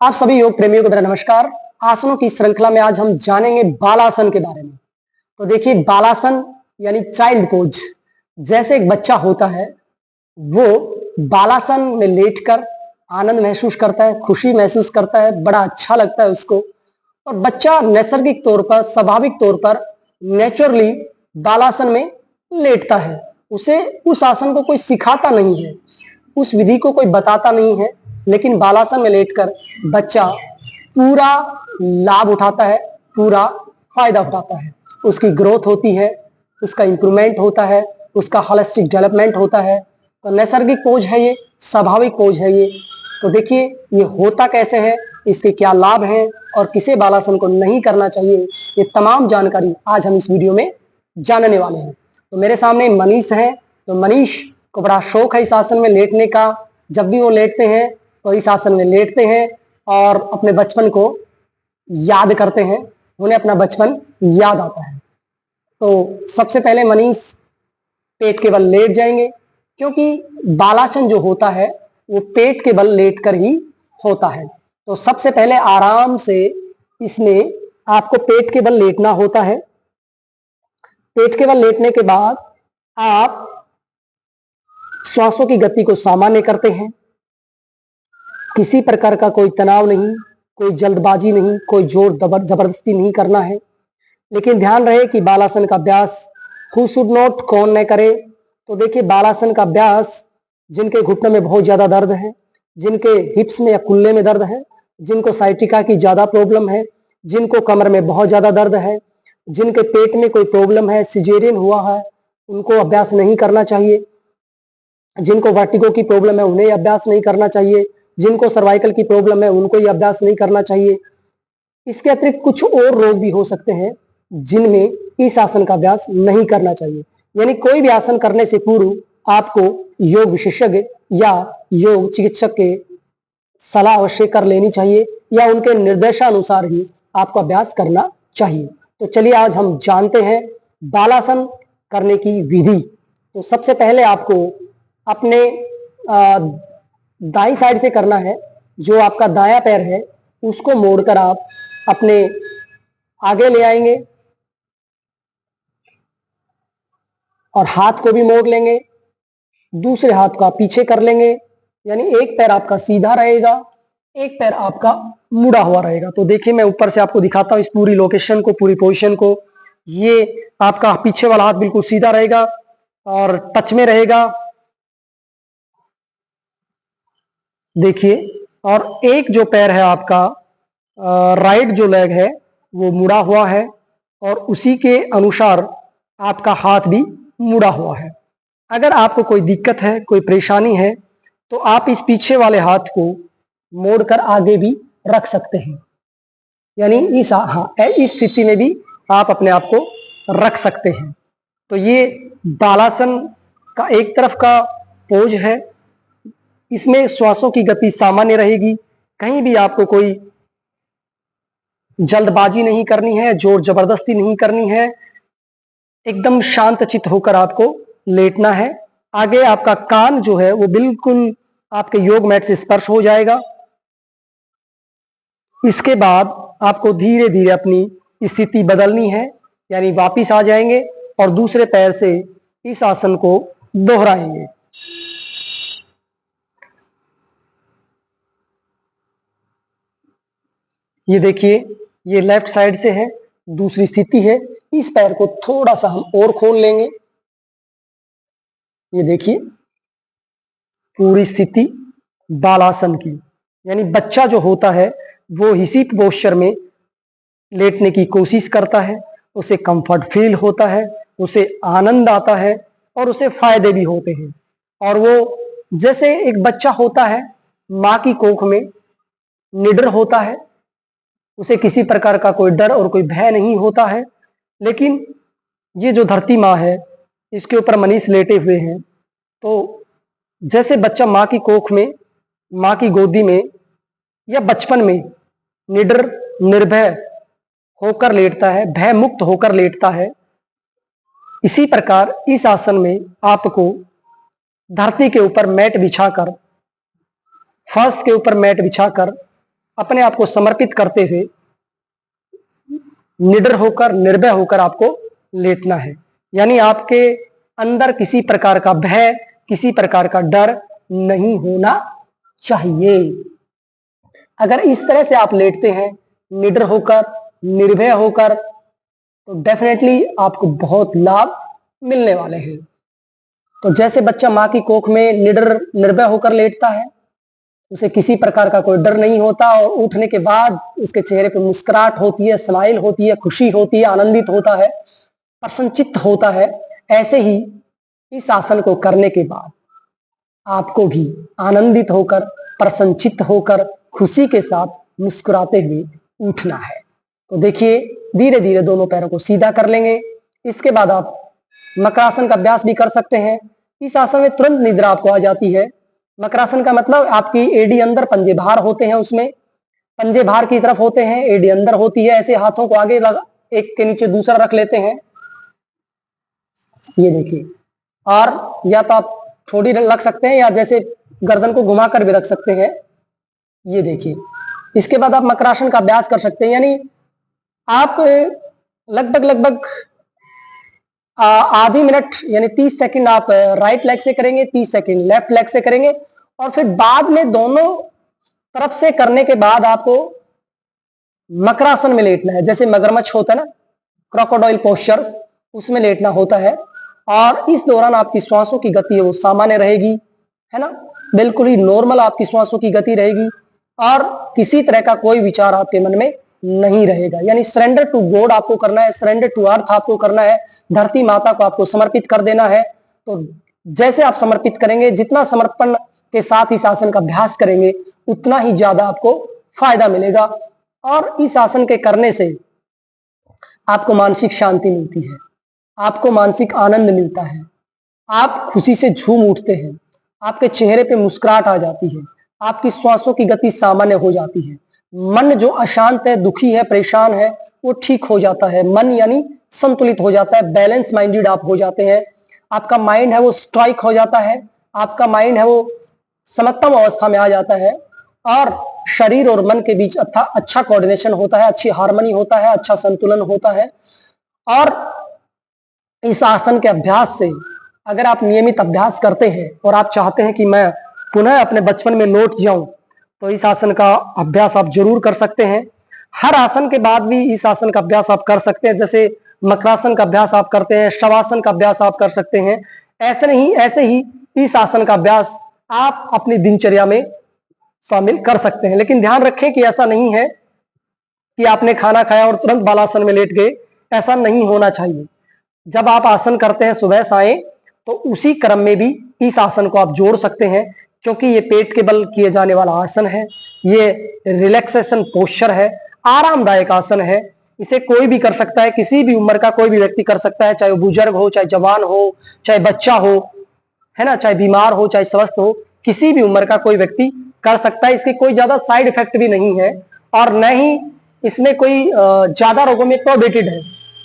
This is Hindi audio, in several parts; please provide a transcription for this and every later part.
आप सभी योग प्रेमियों को मेरा नमस्कार। आसनों की श्रृंखला में आज हम जानेंगे बालासन के बारे में। तो देखिए, बालासन यानी चाइल्ड पोज। जैसे एक बच्चा होता है, वो बालासन में लेटकर आनंद महसूस करता है, खुशी महसूस करता है, बड़ा अच्छा लगता है उसको। और बच्चा नैसर्गिक तौर पर, स्वाभाविक तौर पर नेचुरली बालासन में लेटता है। उसे उस आसन को कोई सिखाता नहीं है, उस विधि को कोई बताता नहीं है, लेकिन बालासन में लेटकर बच्चा पूरा लाभ उठाता है, पूरा फायदा उठाता है। उसकी ग्रोथ होती है, उसका इंप्रूवमेंट होता है, उसका होलिस्टिक डेवलपमेंट होता है। तो नैसर्गिक पोज है ये, स्वाभाविक पोज है ये। तो देखिए, ये होता कैसे है, इसके क्या लाभ हैं और किसे बालासन को नहीं करना चाहिए, ये तमाम जानकारी आज हम इस वीडियो में जानने वाले हैं। तो मेरे सामने मनीष है। तो मनीष को बड़ा शौक है इस आसन में लेटने का। जब भी वो लेटते हैं तो इस आसन में लेटते हैं और अपने बचपन को याद करते हैं, उन्हें अपना बचपन याद आता है। तो सबसे पहले मनीष पेट के बल लेट जाएंगे, क्योंकि बालासन जो होता है वो पेट के बल लेटकर ही होता है। तो सबसे पहले आराम से इसमें आपको पेट के बल लेटना होता है। पेट के बल लेटने के बाद आप श्वासों की गति को सामान्य करते हैं। किसी प्रकार का कोई तनाव नहीं, कोई जल्दबाजी नहीं, कोई जोर जबरदस्ती नहीं करना है। लेकिन ध्यान रहे कि बालासन का अभ्यास हु शुड नॉट कौन न करे। तो देखिए, बालासन का अभ्यास जिनके घुटनों में बहुत ज्यादा दर्द है, जिनके हिप्स में या कुल्ले में दर्द है, जिनको साइटिका की ज्यादा प्रॉब्लम है, जिनको कमर में बहुत ज्यादा दर्द है, जिनके पेट में कोई प्रॉब्लम है, सिजेरियन हुआ है, उनको अभ्यास नहीं करना चाहिए। जिनको वर्टिगो की प्रॉब्लम है उन्हें अभ्यास नहीं करना चाहिए। जिनको सर्वाइकल की प्रॉब्लम है उनको ये अभ्यास नहीं करना चाहिए। इसके अतिरिक्त कुछ और रोग भी हो सकते हैं जिनमें इस आसन का अभ्यास नहीं करना चाहिए। यानी कोई भी आसन करने से पूर्व आपको योग विशेषज्ञ या योग चिकित्सक के सलाह अवश्य कर लेनी चाहिए, या उनके निर्देशानुसार ही आपको अभ्यास करना चाहिए। तो चलिए आज हम जानते हैं बालासन करने की विधि। तो सबसे पहले आपको अपने दाई साइड से करना है। जो आपका दाया पैर है उसको मोड़कर आप अपने आगे ले आएंगे और हाथ को भी मोड़ लेंगे। दूसरे हाथ को आप पीछे कर लेंगे, यानी एक पैर आपका सीधा रहेगा, एक पैर आपका मुड़ा हुआ रहेगा। तो देखिए, मैं ऊपर से आपको दिखाता हूं इस पूरी लोकेशन को, पूरी पोजीशन को। ये आपका पीछे वाला हाथ बिल्कुल सीधा रहेगा और टच में रहेगा, देखिए। और एक जो पैर है आपका, राइट जो लेग है वो मुड़ा हुआ है और उसी के अनुसार आपका हाथ भी मुड़ा हुआ है। अगर आपको कोई दिक्कत है, कोई परेशानी है, तो आप इस पीछे वाले हाथ को मोड़कर आगे भी रख सकते हैं। यानी इस स्थिति में भी आप अपने आप को रख सकते हैं। तो ये बालासन का एक तरफ का पोज है। इसमें श्वासों की गति सामान्य रहेगी, कहीं भी आपको कोई जल्दबाजी नहीं करनी है, जोर जबरदस्ती नहीं करनी है। एकदम शांत चित्त होकर आपको लेटना है। आगे आपका कान जो है वो बिल्कुल आपके योग मैट से स्पर्श हो जाएगा। इसके बाद आपको धीरे धीरे अपनी स्थिति बदलनी है, यानी वापिस आ जाएंगे और दूसरे पैर से इस आसन को दोहराएंगे। ये देखिए, ये लेफ्ट साइड से है, दूसरी स्थिति है। इस पैर को थोड़ा सा हम और खोल लेंगे। ये देखिए, पूरी स्थिति बालासन की। यानी बच्चा जो होता है वो इसी पोस्चर में लेटने की कोशिश करता है, उसे कंफर्ट फील होता है, उसे आनंद आता है और उसे फायदे भी होते हैं। और वो जैसे एक बच्चा होता है माँ की कोख में, निडर होता है, उसे किसी प्रकार का कोई डर और कोई भय नहीं होता है। लेकिन ये जो धरती माँ है, इसके ऊपर मनीष लेटे हुए हैं। तो जैसे बच्चा माँ की कोख में, माँ की गोदी में या बचपन में निडर निर्भय होकर लेटता है, भय मुक्त होकर लेटता है, इसी प्रकार इस आसन में आपको धरती के ऊपर मैट बिछाकर, फर्श के ऊपर मैट बिछाकर अपने आप को समर्पित करते हुए निडर होकर, निर्भय होकर आपको लेटना है। यानी आपके अंदर किसी प्रकार का भय, किसी प्रकार का डर नहीं होना चाहिए। अगर इस तरह से आप लेटते हैं, निडर होकर, निर्भय होकर, तो डेफिनेटली आपको बहुत लाभ मिलने वाले हैं। तो जैसे बच्चा माँ की कोख में निडर, निर्भय होकर लेटता है, उसे किसी प्रकार का कोई डर नहीं होता और उठने के बाद उसके चेहरे पर मुस्कुराहट होती है, स्माइल होती है, खुशी होती है, आनंदित होता है, प्रसन्नचित्त होता है। ऐसे ही इस आसन को करने के बाद आपको भी आनंदित होकर, प्रसन्नचित्त होकर, खुशी के साथ मुस्कुराते हुए उठना है। तो देखिए, धीरे धीरे दोनों पैरों को सीधा कर लेंगे। इसके बाद आप मकरासन का अभ्यास भी कर सकते हैं। इस आसन में तुरंत निद्रा आपको आ जाती है। मकरासन का मतलब आपकी एडी अंदर, पंजे बाहर होते हैं, उसमें पंजे बाहर की तरफ होते हैं, एडी अंदर होती है। ऐसे हाथों को आगे लगा, एक के नीचे दूसरा रख लेते हैं, ये देखिए। और या तो आप थोड़ी रख सकते हैं या जैसे गर्दन को घुमाकर भी रख सकते हैं, ये देखिए। इसके बाद आप मकरासन का अभ्यास कर सकते हैं। यानी आप लगभग आधी मिनट यानी 30 सेकंड आप राइट लेग से करेंगे, 30 सेकंड लेफ्ट लेग से करेंगे, और फिर बाद में दोनों तरफ से करने के बाद आपको मकरासन में लेटना है। जैसे मगरमच्छ होता है ना, क्रोकोडाइल पोस्चर्स, उसमें लेटना होता है। और इस दौरान आपकी श्वासों की गति है वो सामान्य रहेगी, है ना, बिल्कुल ही नॉर्मल आपकी श्वासों की गति रहेगी और किसी तरह का कोई विचार आपके मन में नहीं रहेगा। यानी सरेंडर टू गॉड आपको करना है, सरेंडर टू अर्थ आपको करना है, धरती माता को आपको समर्पित कर देना है। तो जैसे आप समर्पित करेंगे, जितना समर्पण के साथ इस आसन का अभ्यास करेंगे, उतना ही ज्यादा आपको फायदा मिलेगा। और इस आसन के करने से आपको मानसिक शांति मिलती है, आपको मानसिक आनंद मिलता है, आप खुशी से झूम उठते हैं, आपके चेहरे पे मुस्कुराहट आ जाती है, आपकी श्वासों की गति सामान्य हो जाती है, मन जो अशांत है, दुखी है, परेशान है, वो ठीक हो जाता है। मन यानी संतुलित हो जाता है, बैलेंस माइंडेड आप हो जाते हैं। आपका माइंड है वो स्ट्राइक हो जाता है, आपका माइंड है वो समत्तम अवस्था में आ जाता है और शरीर और मन के बीच अच्छा कोऑर्डिनेशन होता है, अच्छी हार्मनी होता है, अच्छा संतुलन होता है। और इस आसन के अभ्यास से अगर आप नियमित अभ्यास करते हैं और आप चाहते हैं कि मैं पुनः अपने बचपन में लौट जाऊं, तो इस आसन का अभ्यास आप जरूर कर सकते हैं। हर आसन के बाद भी इस आसन का अभ्यास आप कर सकते हैं। जैसे मकरासन का अभ्यास आप करते हैं, शवासन का अभ्यास आप कर सकते हैं, ऐसे ही इस आसन का अभ्यास आप अपनी दिनचर्या में शामिल कर सकते हैं। लेकिन ध्यान रखें कि ऐसा नहीं है कि आपने खाना खाया और तुरंत बालासन में लेट गए, ऐसा नहीं होना चाहिए। जब आप आसन करते हैं सुबह सायं, तो उसी क्रम में भी इस आसन को आप जोड़ सकते हैं, क्योंकि ये पेट के बल किए जाने वाला आसन है, ये रिलैक्सेशन पोस्चर है, आरामदायक आसन है। इसे कोई भी कर सकता है, किसी भी उम्र का कोई भी व्यक्ति कर सकता है, चाहे वो बुजुर्ग हो, चाहे जवान हो, चाहे बच्चा हो, है ना, चाहे बीमार हो, चाहे स्वस्थ हो, किसी भी उम्र का कोई व्यक्ति कर सकता है। इसके कोई ज्यादा साइड इफेक्ट भी नहीं है और न ही इसमें कोई ज्यादा रोगों में प्रोबेटेड है।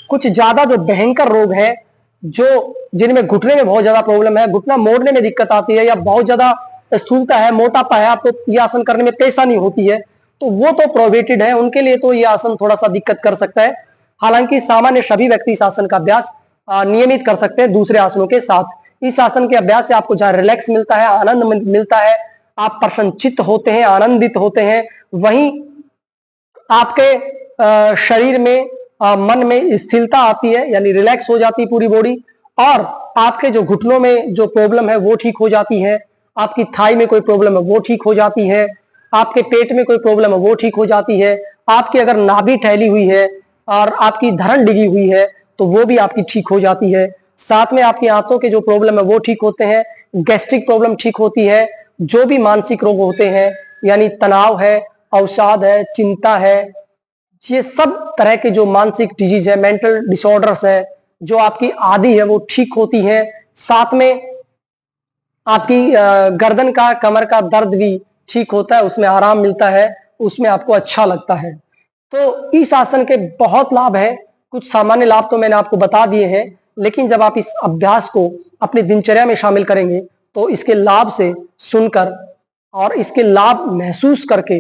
कुछ ज्यादा जो भयंकर रोग है, जो जिनमें घुटने में बहुत ज्यादा प्रॉब्लम है, घुटना मोड़ने में दिक्कत आती है, या बहुत ज्यादा स्थूलता है, मोटापा है, आपको ये आसन करने में परेशानी होती है, तो वो तो प्रोबेटेड है, उनके लिए तो ये आसन थोड़ा सा दिक्कत कर सकता है। हालांकि सामान्य सभी व्यक्ति इस आसन का अभ्यास नियमित कर सकते हैं दूसरे आसनों के साथ। इस आसन के अभ्यास से आपको जहां रिलैक्स मिलता है, आनंद मिलता है, आप प्रसन्नचित्त होते हैं, आनंदित होते हैं, वहीं आपके शरीर में, मन में स्थिरता आती है, यानी रिलैक्स हो जाती है पूरी बॉडी, और आपके जो घुटनों में जो प्रॉब्लम है वो ठीक हो जाती है, आपकी थाई में कोई प्रॉब्लम है वो ठीक हो जाती है, आपके पेट में कोई प्रॉब्लम है वो ठीक हो जाती है, आपकी अगर नाभि फैली हुई है और आपकी धरण डिगी हुई है तो वो भी आपकी ठीक हो जाती है। साथ में आपकी आंतों के जो प्रॉब्लम है वो ठीक होते हैं, गैस्ट्रिक प्रॉब्लम ठीक होती है, जो भी मानसिक रोग होते हैं, यानी तनाव है, अवसाद है, चिंता है, ये सब तरह के जो मानसिक डिजीज है, मेंटल डिसऑर्डर्स है, जो आपकी आदि है वो ठीक होती है। साथ में आपकी गर्दन का, कमर का दर्द भी ठीक होता है, उसमें आराम मिलता है, उसमें आपको अच्छा लगता है। तो इस आसन के बहुत लाभ है। कुछ सामान्य लाभ तो मैंने आपको बता दिए हैं, लेकिन जब आप इस अभ्यास को अपनी दिनचर्या में शामिल करेंगे तो इसके लाभ से सुनकर और इसके लाभ महसूस करके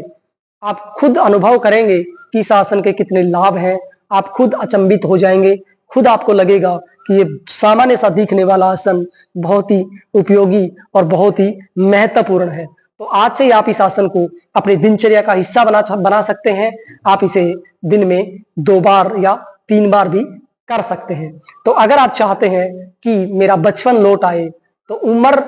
आप खुद अनुभव करेंगे कि इस आसन के कितने लाभ हैं। आप खुद अचंभित हो जाएंगे, खुद आपको लगेगा कि ये सामान्य सा दिखने वाला आसन बहुत ही उपयोगी और बहुत ही महत्वपूर्ण है। तो आज से ही आप इस आसन को अपनी दिनचर्या का हिस्सा बना सकते हैं। आप इसे दिन में 2 बार या 3 बार भी कर सकते हैं। तो अगर आप चाहते हैं कि मेरा बचपन लौट आए, तो उम्र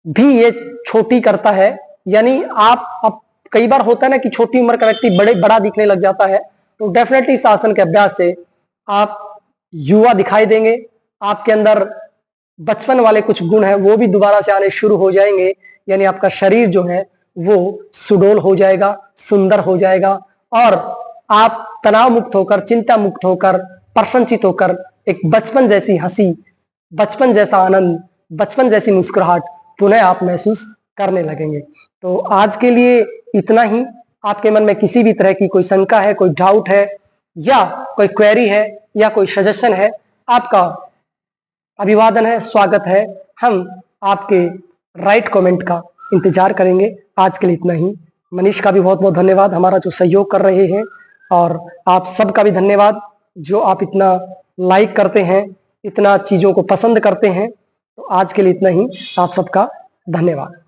भी ये छोटी करता है। यानी आप अब कई बार होता है ना कि छोटी उम्र का व्यक्ति बड़ा दिखने लग जाता है, तो डेफिनेटली इस आसन के अभ्यास से आप युवा दिखाई देंगे। आपके अंदर बचपन वाले कुछ गुण हैं वो भी दोबारा से आने शुरू हो जाएंगे। यानी आपका शरीर जो है वो सुडौल हो जाएगा, सुंदर हो जाएगा, और आप तनाव मुक्त होकर, चिंता मुक्त होकर, प्रसन्नचित होकर एक बचपन जैसी हंसी, बचपन जैसा आनंद, बचपन जैसी मुस्कुराहट पुनः आप महसूस करने लगेंगे। तो आज के लिए इतना ही। आपके मन में किसी भी तरह की कोई शंका है, कोई डाउट है, या कोई क्वेरी है, या कोई सजेशन है, आपका अभिवादन है, स्वागत है। हम आपके राइट कमेंट का इंतजार करेंगे। आज के लिए इतना ही। मनीष का भी बहुत बहुत धन्यवाद, हमारा जो सहयोग कर रहे हैं, और आप सबका भी धन्यवाद जो आप इतना लाइक करते हैं, इतना चीजों को पसंद करते हैं। तो आज के लिए इतना ही। आप सबका धन्यवाद।